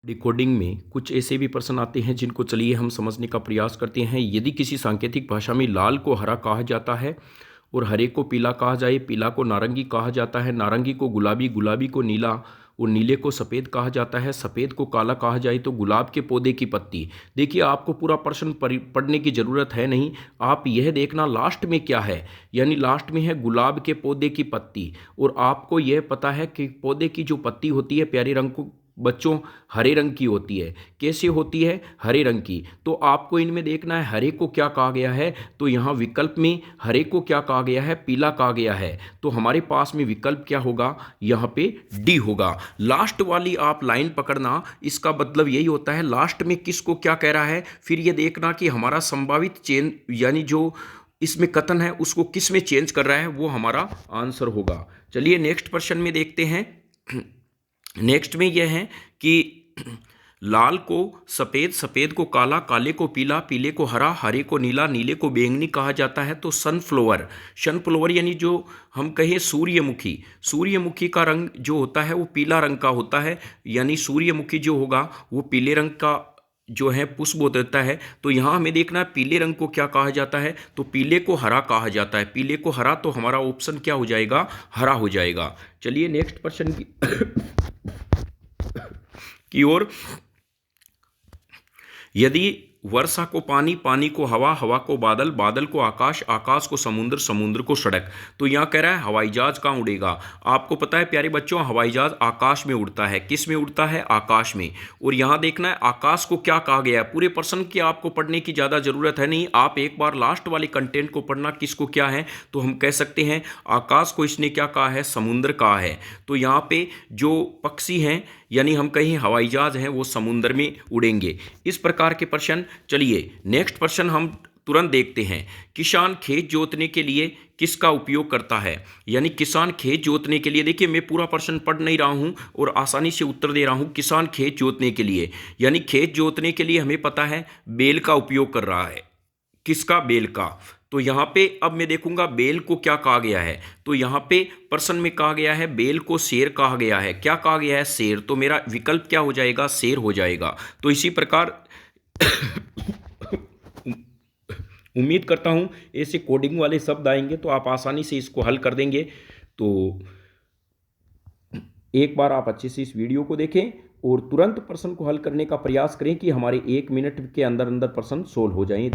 Decoding में कुछ ऐसे भी प्रश्न आते हैं जिनको चलिए हम समझने का प्रयास करते हैं। यदि किसी सांकेतिक भाषा में लाल को हरा कहा जाता है और हरे को पीला कहा जाए, पीला को नारंगी कहा जाता है, नारंगी को गुलाबी, गुलाबी को नीला और नीले को सफ़ेद कहा जाता है, सफ़ेद को काला कहा जाए तो गुलाब के पौधे की पत्ती। देखिए, आपको पूरा प्रश्न पढ़ने की ज़रूरत है नहीं, आप यह देखना लास्ट में क्या है। यानी लास्ट में है गुलाब के पौधे की पत्ती, और आपको यह पता है कि पौधे की जो पत्ती होती है प्यारे रंग को बच्चों हरे रंग की होती है। कैसे होती है? हरे रंग की। तो आपको इनमें देखना है हरे को क्या कहा गया है, तो यहाँ विकल्प में हरे को क्या कहा गया है? पीला कहा गया है। तो हमारे पास में विकल्प क्या होगा? यहाँ पे डी होगा। लास्ट वाली आप लाइन पकड़ना, इसका मतलब यही होता है लास्ट में किसको क्या कह रहा है। फिर ये देखना कि हमारा संभावित चेंज यानी जो इसमें कथन है उसको किस में चेंज कर रहा है, वो हमारा आंसर होगा। चलिए नेक्स्ट प्रश्न में देखते हैं। नेक्स्ट में यह है कि लाल को सफ़ेद, सफ़ेद को काला, काले को पीला, पीले को हरा, हरे को नीला, नीले को बैंगनी कहा जाता है। तो सनफ्लावर, सनफ्लावर यानी जो हम कहें सूर्यमुखी, सूर्यमुखी का रंग जो होता है वो पीला रंग का होता है। यानी सूर्यमुखी जो होगा वो पीले रंग का जो है पुष्प देता है। तो यहाँ हमें देखना है पीले रंग को क्या कहा जाता है, तो पीले को हरा कहा जाता है। पीले को हरा, तो हमारा ऑप्शन क्या हो जाएगा? हरा हो जाएगा। चलिए नेक्स्ट प्रश्न की ओर। यदि वर्षा को पानी, पानी को हवा, हवा को बादल, बादल को आकाश, आकाश को समुद्र, समुद्र को सड़क, तो यहाँ कह रहा है हवाई जहाज कहाँ उड़ेगा। आपको पता है प्यारे बच्चों, हवाई जहाज आकाश में उड़ता है। किस में उड़ता है? आकाश में। और यहाँ देखना है आकाश को क्या कहा गया है। पूरे प्रश्न की आपको पढ़ने की ज़्यादा ज़रूरत है नहीं, आप एक बार लास्ट वाले कंटेंट को पढ़ना, किसको क्या है। तो हम कह सकते हैं आकाश को इसने क्या कहा है? समुद्र कहा है। तो यहाँ पे जो पक्षी हैं यानी हम कहें हवाई जहाज हैं वो समुद्र में उड़ेंगे। इस प्रकार के प्रश्न। चलिए नेक्स्ट प्रश्न हम तुरंत देखते हैं। किसान खेत जोतने के लिए किसका उपयोग करता है? यानी किसान खेत जोतने के लिए, देखिए मैं पूरा प्रश्न पढ़ नहीं रहा हूं और आसानी से उत्तर दे रहा हूं। किसान खेत जोतने के लिए, यानी खेत जोतने के लिए हमें पता है बैल का उपयोग कर रहा है। किसका? बैल का। तो यहाँ पे अब मैं देखूंगा बैल को क्या कहा गया है। तो यहाँ पे प्रश्न में कहा गया है बैल को शेर कहा गया है। क्या कहा गया है? शेर। तो मेरा विकल्प क्या हो जाएगा? शेर हो जाएगा। तो इसी प्रकार उम्मीद करता हूं ऐसे कोडिंग वाले शब्द आएंगे तो आप आसानी से इसको हल कर देंगे। तो एक बार आप अच्छे से इस वीडियो को देखें और तुरंत प्रश्न को हल करने का प्रयास करें कि हमारे 1 मिनट के अंदर अंदर प्रश्न सोल्व हो जाएं।